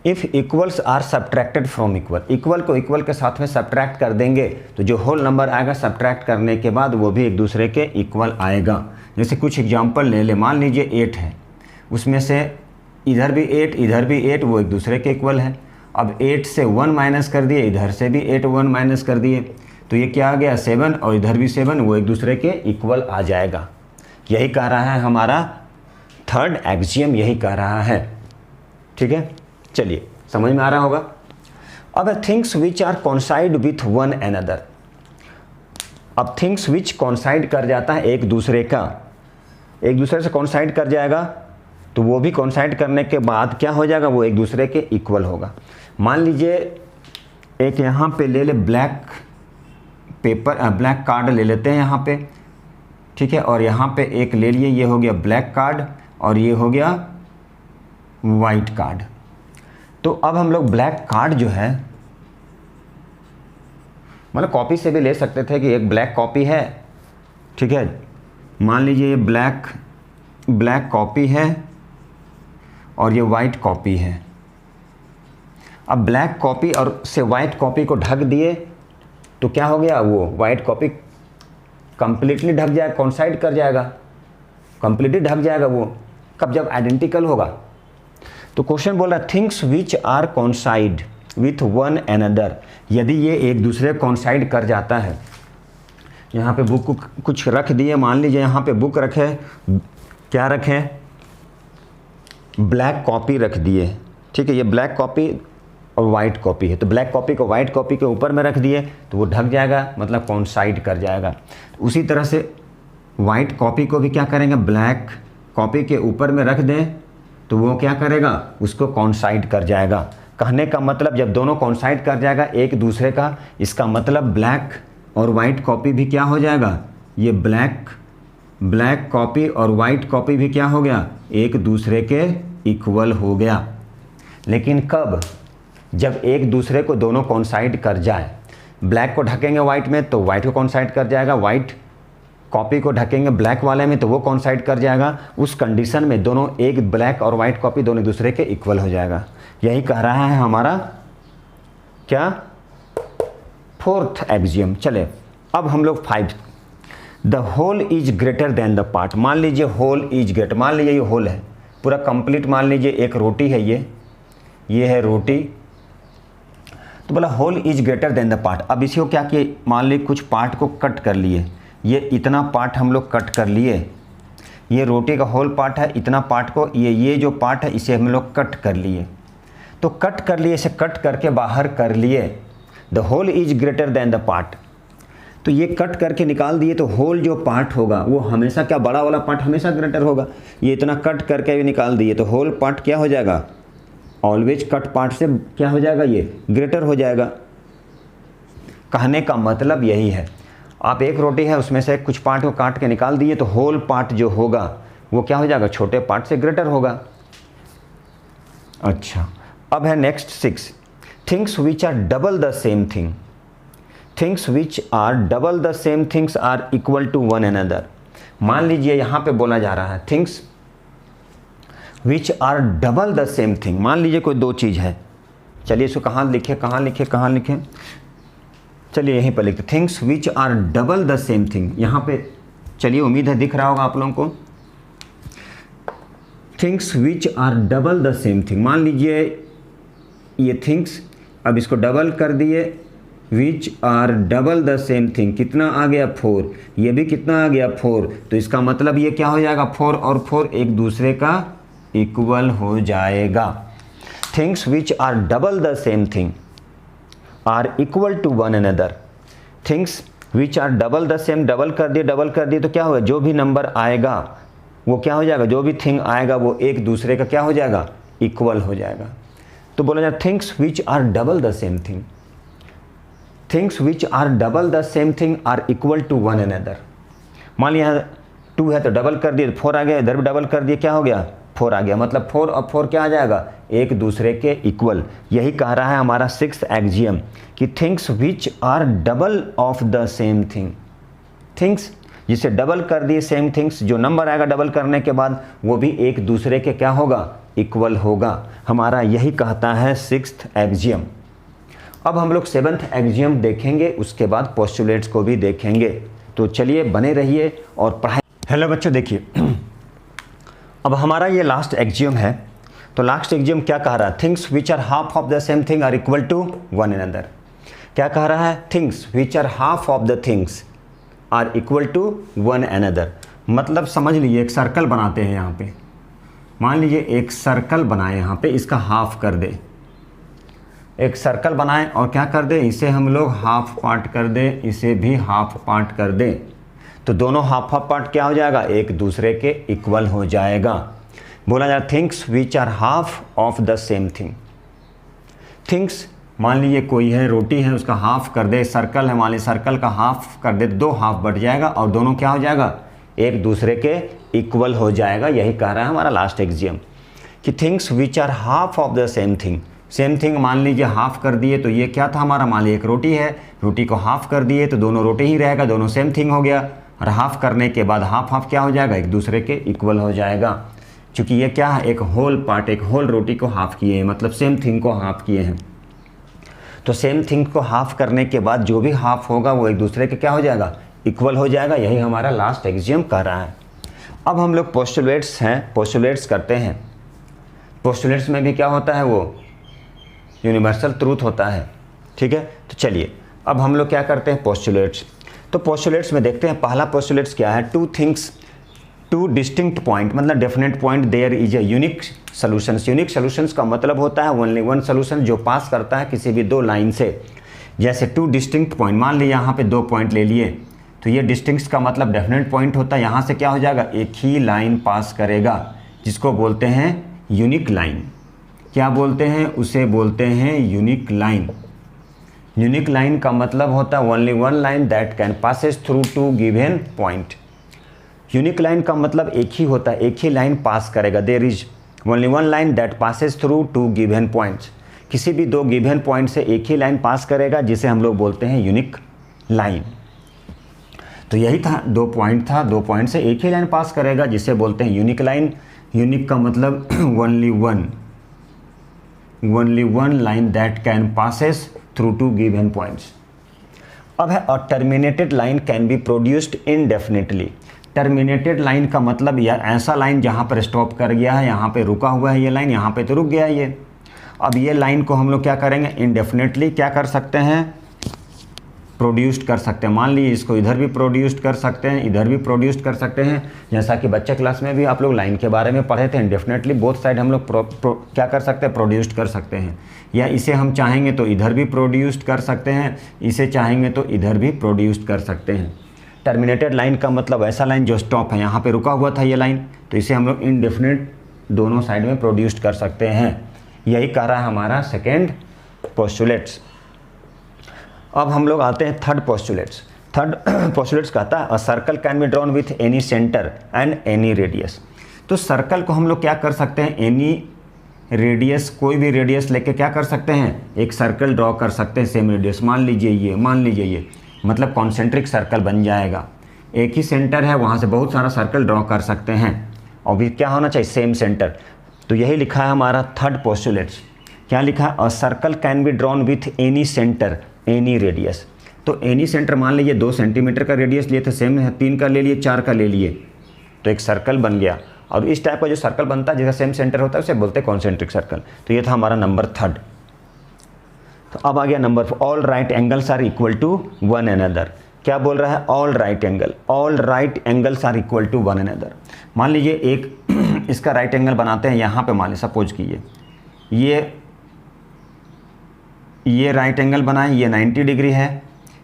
If equals are subtracted from equal, equal को इक्वल के साथ में सब्ट्रैक्ट कर देंगे तो जो होल नंबर आएगा सब्ट्रैक्ट करने के बाद वो भी एक दूसरे के इक्वल आएगा। जैसे कुछ एग्जांपल ले ले, मान लीजिए 8 है, उसमें से इधर भी 8 इधर भी 8 वो एक दूसरे के इक्वल है। अब 8 से 1 माइनस कर दिए, इधर से भी 8 1 माइनस कर दिए, तो ये क्या आ गया 7, और इधर भी 7, वो एक दूसरे के इक्वल आ जाएगा। यही कह रहा है हमारा थर्ड एक्सियम, यही कह रहा है। ठीक है, चलिए समझ में आ रहा होगा। अब things which are coincide with one another. अब थिंग्स विच कॉन्साइड कर जाता है एक दूसरे का, एक दूसरे से कॉन्साइड कर जाएगा, तो वो भी कॉन्साइड करने के बाद क्या हो जाएगा, वो एक दूसरे के इक्वल होगा। मान लीजिए एक यहाँ पे ले ले ब्लैक पेपर, ब्लैक कार्ड ले लेते हैं यहाँ पे, ठीक है, और यहाँ पे एक ले लिए, ये हो गया ब्लैक कार्ड और ये हो गया वाइट कार्ड। तो अब हम लोग ब्लैक कार्ड जो है, मतलब कॉपी से भी ले सकते थे कि एक ब्लैक कॉपी है, ठीक है, मान लीजिए ये ब्लैक कॉपी है और ये वाइट कॉपी है। अब ब्लैक कॉपी और से वाइट कॉपी को ढक दिए तो क्या हो गया, वो वाइट कॉपी कंप्लीटली ढक जाएगा, कॉन्साइड कर जाएगा, कंप्लीटली ढक जाएगा वो, कब, जब आइडेंटिकल होगा। तो क्वेश्चन बोल रहा है things which are coincide with one another, यदि ये एक दूसरे कॉन्साइड कर जाता है। यहाँ पे बुक कुछ रख दिए, मान लीजिए यहाँ पे बुक रखे, क्या रखें, ब्लैक कॉपी रख दिए, ठीक है, ये ब्लैक कॉपी और वाइट कॉपी है, तो ब्लैक कॉपी को वाइट कॉपी के ऊपर में रख दिए तो वो ढक जाएगा, मतलब कॉन्साइड कर जाएगा। उसी तरह से वाइट कॉपी को भी क्या करेंगे, ब्लैक कॉपी के ऊपर में रख दें तो वो क्या करेगा, उसको कॉन्साइड कर जाएगा। कहने का मतलब जब दोनों कॉन्साइड कर जाएगा एक दूसरे का, इसका मतलब ब्लैक और वाइट कॉपी भी क्या हो जाएगा, ये ब्लैक कॉपी और वाइट कॉपी भी क्या हो गया, एक दूसरे के इक्वल हो गया। लेकिन कब, जब एक दूसरे को दोनों कॉन्साइड कर जाए। ब्लैक को ढकेंगे वाइट में तो वाइट को कॉन्साइड कर जाएगा, वाइट कॉपी को ढकेंगे ब्लैक वाले में तो वो कॉन्साइड कर जाएगा। उस कंडीशन में दोनों, एक ब्लैक और वाइट कॉपी दोनों एक दूसरे के इक्वल हो जाएगा। यही कह रहा है हमारा क्या, फोर्थ एक्सियम। चले अब हम लोग 5, the whole is greater than the part. मान लीजिए होल इज ग्रेटर, मान लीजिए ये होल है पूरा कंप्लीट, मान लीजिए एक रोटी है, ये है रोटी, तो बोला whole is greater than the part. अब इसी को क्या किए, मान ली कुछ पार्ट को कट कर लिए, ये इतना पार्ट हम लोग कट कर लिए, ये रोटी का होल पार्ट है, इतना पार्ट को ये जो पार्ट है इसे हम लोग कट कर लिए। तो कट कर लिए, इसे कट करके बाहर कर लिए, the whole is greater than the part. तो ये कट करके निकाल दिए तो होल जो पार्ट होगा वो हमेशा क्या, बड़ा वाला पार्ट हमेशा ग्रेटर होगा। ये इतना कट करके भी निकाल दिए तो होल पार्ट क्या हो जाएगा, ऑलवेज कट पार्ट से क्या हो जाएगा, ये ग्रेटर हो जाएगा। कहने का मतलब यही है, आप एक रोटी है उसमें से कुछ पार्ट को काट के निकाल दिए तो होल पार्ट जो होगा वो क्या हो जाएगा, छोटे पार्ट से ग्रेटर होगा। अच्छा, अब है next 6, things which are double the same thing. Things which are double the same things are equal to one another. मान लीजिए यहाँ पे बोला जा रहा है things which are double the same thing. मान लीजिए कोई दो चीज़ है, चलिए इसको कहाँ लिखे, चलिए यहीं पर लिखते, things which are double the same thing. यहाँ पे चलिए उम्मीद है दिख रहा होगा आप लोगों को, things which are double the same thing. मान लीजिए ये थिंग्स, अब इसको डबल कर दिए, which are double the same thing, कितना आ गया 4, ये भी कितना आ गया 4, तो इसका मतलब ये क्या हो जाएगा, 4 और 4 एक दूसरे का इक्वल हो जाएगा। Things which are double the same thing are equal to one another. Things which are double the same, double कर दिए तो क्या होगा, जो भी नंबर आएगा वो क्या हो जाएगा, जो भी थिंग आएगा वो एक दूसरे का क्या हो जाएगा, इक्वल हो जाएगा। तो बोला जाए things which are double the same thing, things which are double the same thing are equal to one another. मान लिया 2 है तो डबल कर दिए 4 आ गया, इधर भी डबल कर दिए क्या हो गया, 4 आ गया, मतलब 4 और 4 क्या आ जाएगा, एक दूसरे के इक्वल। यही कह रहा है हमारा 6th एक्सियम कि things which are double of the same thing. Things जिसे डबल कर दिए, सेम थिंग्स, जो नंबर आएगा डबल करने के बाद वो भी एक दूसरे के क्या होगा, इक्वल होगा। हमारा यही कहता है 6th एक्सियम। अब हम लोग 7th एक्सियम देखेंगे, उसके बाद पोस्टुलेट्स को भी देखेंगे। तो चलिए बने रहिए और पढ़ाई। हेलो बच्चों, देखिए अब हमारा ये लास्ट एक्सियम है, तो लास्ट एग्जियम क्या कह रहा है? Things which are half of the same thing are equal to one another. क्या कह रहा है? Things which are half of the things are equal to one another. मतलब समझ लीजिए एक सर्कल बनाते हैं यहाँ पे, मान लीजिए एक सर्कल बनाए यहाँ पे, इसका हाफ कर दे, एक सर्कल बनाएं और क्या कर दे, इसे हम लोग हाफ पार्ट कर दे, इसे भी हाफ पार्ट कर दे, तो दोनों हाफ हाफ पार्ट क्या हो जाएगा? एक दूसरे के इक्वल हो जाएगा। बोला जाए things which are half of the same thing. Things मान लीजिए कोई है, रोटी है, उसका हाफ कर दे, सर्कल है मान लीजिए, सर्कल का हाफ कर दे, दो हाफ बट जाएगा और दोनों क्या हो जाएगा? एक दूसरे के इक्वल हो जाएगा। यही कह रहा है हमारा लास्ट एग्जियम कि things which are half of the same thing. Same thing मान लीजिए हाफ कर दिए तो ये क्या था हमारा? मान लीजिए एक रोटी है, रोटी को हाफ कर दिए तो दोनों रोटी ही रहेगा, दोनों सेम थिंग हो गया। और हाफ करने के बाद हाफ हाफ क्या हो जाएगा? एक दूसरे के इक्वल हो जाएगा। क्योंकि ये क्या है? एक होल पार्ट, एक होल रोटी को हाफ किए हैं, मतलब सेम थिंग को हाफ किए हैं। तो सेम थिंग को हाफ करने के बाद जो भी हाफ होगा वो एक दूसरे के क्या हो जाएगा? इक्वल हो जाएगा। यही हमारा लास्ट एग्जियम कह रहा है। अब हम लोग पोस्टुलेट्स हैं, पोस्टुलेट्स करते हैं। पोस्टुलेट्स में भी क्या होता है? वो यूनिवर्सल ट्रूथ होता है। ठीक है, तो चलिए अब हम लोग क्या करते हैं? पोस्टुलेट्स। तो पोस्टुलेट्स में देखते हैं पहला पोस्टुलेट्स क्या है? Two things, two distinct point, मतलब definite point, there is a unique solutions. Unique solutions का मतलब होता है ओनली वन सॉल्यूशन जो पास करता है किसी भी दो लाइन से। जैसे टू डिस्टिंक्ट पॉइंट, मान लीजिए यहाँ पे दो पॉइंट ले लिए, तो ये डिस्टिंक्ट का मतलब डेफिनेट पॉइंट होता है। यहाँ से क्या हो जाएगा? एक ही लाइन पास करेगा, जिसको बोलते हैं यूनिक लाइन। क्या बोलते हैं? उसे बोलते हैं यूनिक लाइन। यूनिक लाइन का मतलब होता है only one line that can passes through two given point. Unique line का मतलब एक ही होता है, एक ही लाइन पास करेगा। There is only one line that passes through two given points. किसी भी दो गिवन पॉइंट से एक ही लाइन पास करेगा, जिसे हम लोग बोलते हैं यूनिक लाइन। तो यही था, दो पॉइंट था, दो पॉइंट से एक ही लाइन पास करेगा, जिसे बोलते हैं यूनिक लाइन। यूनिक का मतलब only one line that can passes through two given points. अब है a terminated line can be produced indefinitely. Terminated line का मतलब यह ऐसा लाइन जहाँ पर स्टॉप कर गया है, यहाँ पे रुका हुआ है ये लाइन, यहाँ पे तो रुक गया है ये। अब ये लाइन को हम लोग क्या करेंगे? इनडेफिनेटली क्या कर सकते हैं? प्रोड्यूस्ड कर सकते हैं। मान लीजिए इसको इधर भी प्रोड्यूस्ड कर सकते हैं, इधर भी प्रोड्यूस्ड कर सकते हैं। जैसा कि बच्चे क्लास में भी आप लोग लाइन के बारे में पढ़े थे, इंडेफिनेटली बोथ साइड हम लोग क्या कर सकते हैं? प्रोड्यूस्ड कर सकते हैं। या इसे हम चाहेंगे तो इधर भी प्रोड्यूस्ड कर सकते हैं, इसे चाहेंगे तो इधर भी प्रोड्यूस्ड कर सकते हैं। टर्मिनेटेड लाइन का मतलब ऐसा लाइन जो स्टॉप है, यहाँ पे रुका हुआ था ये लाइन, तो इसे हम लोग इनडेफिनेट दोनों साइड में प्रोड्यूस्ड कर सकते हैं। यही कह रहा है हमारा सेकेंड पोस्टुलेट्स। अब हम लोग आते हैं थर्ड पोस्टुलेट्स। थर्ड पोस्टुलेट्स कहता है a circle can be drawn with any centre and any radius. तो सर्कल को हम लोग क्या कर सकते हैं? एनी रेडियस, कोई भी रेडियस लेके क्या कर सकते हैं? एक सर्कल ड्रॉ कर सकते हैं सेम रेडियस। मान लीजिए ये, मतलब कॉन्सेंट्रिक सर्कल बन जाएगा। एक ही सेंटर है, वहाँ से बहुत सारा सर्कल ड्रॉ कर सकते हैं, और भी क्या होना चाहिए? Same centre. तो यही लिखा है हमारा थर्ड पोस्टुलेट्स। क्या लिखा है? A circle can be drawn with any centre any radius. तो एनी सेंटर मान लीजिए 2 सेंटीमीटर का रेडियस लिए थे, सेम है, 3 का ले लिए, 4 का ले लिए, तो एक सर्कल बन गया। और इस टाइप का जो सर्कल बनता है जिसका सेम सेंटर होता है उसे बोलते हैं कॉन्सेंट्रिक सर्कल। तो ये था हमारा नंबर थर्ड। तो अब आ गया number 4, all right angles are equal to one another. क्या बोल रहा है? All right angles are equal to one another. मान लीजिए एक इसका राइट एंगल बनाते हैं, यहाँ पे मान लीजिए सपोज कीजिए ये राइट एंगल बनाए, ये 90 डिग्री है।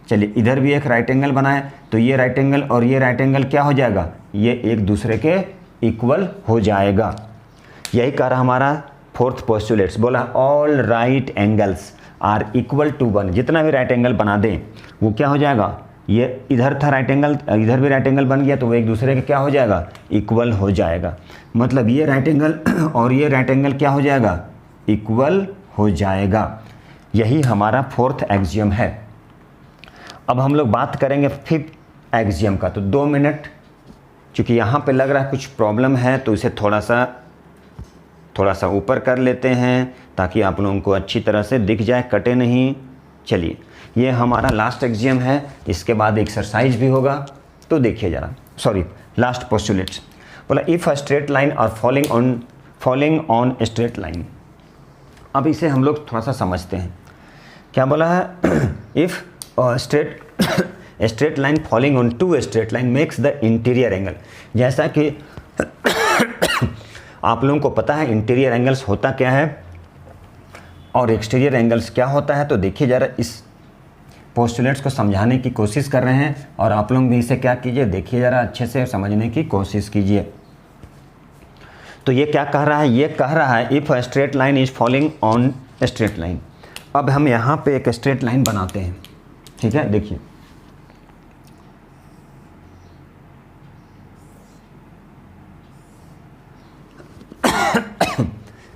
चलिए इधर भी एक राइट एंगल बनाए, तो ये राइट एंगल और ये राइट एंगल क्या हो जाएगा? ये एक दूसरे के इक्वल हो जाएगा। यही कह रहा हमारा फोर्थ पोस्टुलेट्स। बोला all right angles are equal to one. जितना भी राइट एंगल बना दें वो क्या हो जाएगा? ये इधर था राइट एंगल, इधर भी राइट एंगल बन गया, तो वो एक दूसरे के क्या हो जाएगा? इक्वल हो जाएगा। मतलब ये राइट एंगल और ये राइट एंगल क्या हो जाएगा? इक्वल हो जाएगा। यही हमारा फोर्थ एक्सियम है। अब हम लोग बात करेंगे फिफ्थ एक्सियम का। तो 2 मिनट, क्योंकि यहाँ पे लग रहा है कुछ प्रॉब्लम है, तो इसे थोड़ा सा ऊपर कर लेते हैं ताकि आप लोगों को अच्छी तरह से दिख जाए, कटे नहीं। चलिए ये हमारा लास्ट एक्सियम है, इसके बाद एक्सरसाइज भी होगा, तो देखिए ज़रा। Last postulates. बोला if a straight line are falling on straight line. अब इसे हम लोग थोड़ा सा समझते हैं। क्या बोला है? If straight line falling on two straight line makes the interior angle. जैसा कि आप लोगों को पता है इंटीरियर एंगल्स होता क्या है और एक्सटीरियर एंगल्स क्या होता है, तो देखिए ज़रा इस पोस्टुलेट्स को समझाने की कोशिश कर रहे हैं और आप लोग भी इसे क्या कीजिए, देखिए ज़रा अच्छे से समझने की कोशिश कीजिए। तो ये क्या कह रहा है? ये कह रहा है if straight line is falling on straight line. अब हम यहाँ पे एक स्ट्रेट लाइन बनाते हैं, ठीक है। देखिए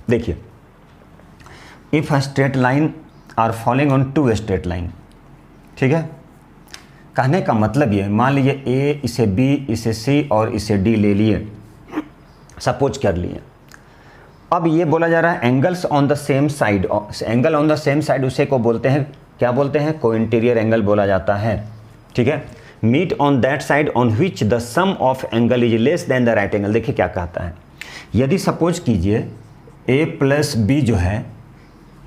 देखिए if straight line are falling on two straight line, ठीक है। कहने का मतलब ये, मान लीजिए ए, इसे बी, इसे सी और इसे डी ले लिए, सपोज कर लिए। अब ये बोला जा रहा है angles on the same side. Angle on the same side उसे को बोलते हैं, क्या बोलते हैं? को इंटीरियर एंगल बोला जाता है, ठीक है। Meet on that side on which the sum of angle is less than the right angle. देखिए क्या कहता है, यदि सपोज कीजिए ए प्लस बी जो है,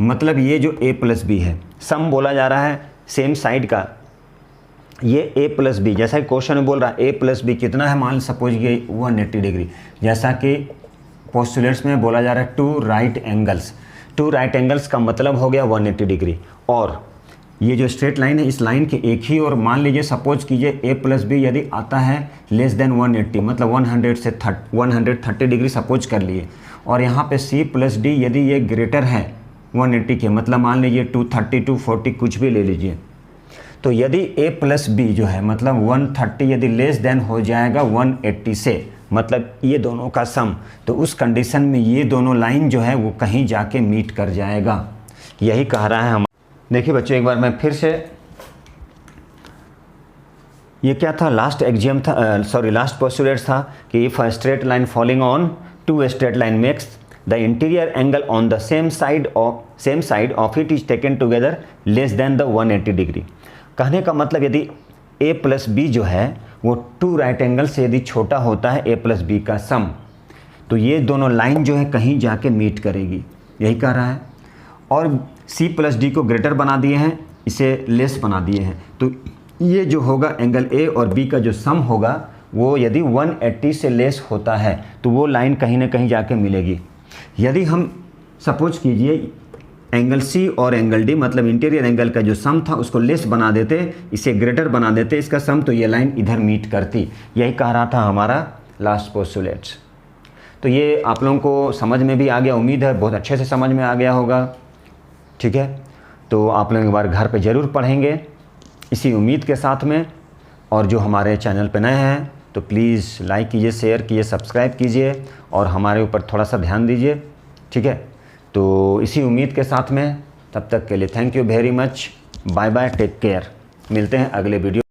मतलब ये जो ए प्लस बी है, सम बोला जा रहा है सेम साइड का, ये ए प्लस बी, जैसा कि क्वेश्चन में बोल रहा है ए प्लस बी कितना है, मान सपोज ये 180 डिग्री, जैसा कि पोस्टुलेट्स में बोला जा रहा है two right angles. Two right angles का मतलब हो गया 180 डिग्री। और ये जो स्ट्रेट लाइन है, इस लाइन के एक ही और मान लीजिए सपोज कीजिए ए प्लस बी यदि आता है लेस देन 180, मतलब 100 से 130 डिग्री सपोज कर लिए, और यहाँ पे सी प्लस डी यदि ये ग्रेटर है 180 के, मतलब मान लीजिए 230 240 कुछ भी ले लीजिए, तो यदि a प्लस बी जो है मतलब 130 यदि लेस देन हो जाएगा 180 से, मतलब ये दोनों का सम, तो उस कंडीशन में ये दोनों लाइन जो है वो कहीं जाके मीट कर जाएगा। यही कह रहा है हम। देखिए बच्चों एक बार मैं फिर से, ये क्या था, लास्ट एग्जाम था, लास्ट पोस्टुलेट था कि if straight line falling on two straight line makes the interior angle on the same side of it is taken together less than the 180 degree. कहने का मतलब यदि a प्लस बी जो है वो टू राइट एंगल से यदि छोटा होता है a प्लस बी का सम, तो ये दोनों लाइन जो है कहीं जाके मीट करेगी, यही कह रहा है। और c प्लस डी को ग्रेटर बना दिए हैं, इसे लेस बना दिए हैं, तो ये जो होगा एंगल a और b का जो सम होगा वो यदि 180 से लेस होता है तो वो लाइन कहीं ना कहीं जाके मिलेगी। यदि हम सपोज कीजिए एंगल सी और एंगल डी, मतलब इंटीरियर एंगल का जो सम था उसको लेस बना देते, इसे ग्रेटर बना देते इसका सम, तो ये लाइन इधर मीट करती। यही कह रहा था हमारा लास्ट पोस्टुलेट्स। तो ये आप लोगों को समझ में भी आ गया, उम्मीद है बहुत अच्छे से समझ में आ गया होगा, ठीक है। तो आप लोग एक बार घर पे ज़रूर पढ़ेंगे इसी उम्मीद के साथ में। और जो हमारे चैनल पे नए हैं तो प्लीज़ लाइक कीजिए, शेयर कीजिए, सब्सक्राइब कीजिए और हमारे ऊपर थोड़ा सा ध्यान दीजिए, ठीक है। तो इसी उम्मीद के साथ में तब तक के लिए thank you very much, bye bye, take care. मिलते हैं अगले वीडियो।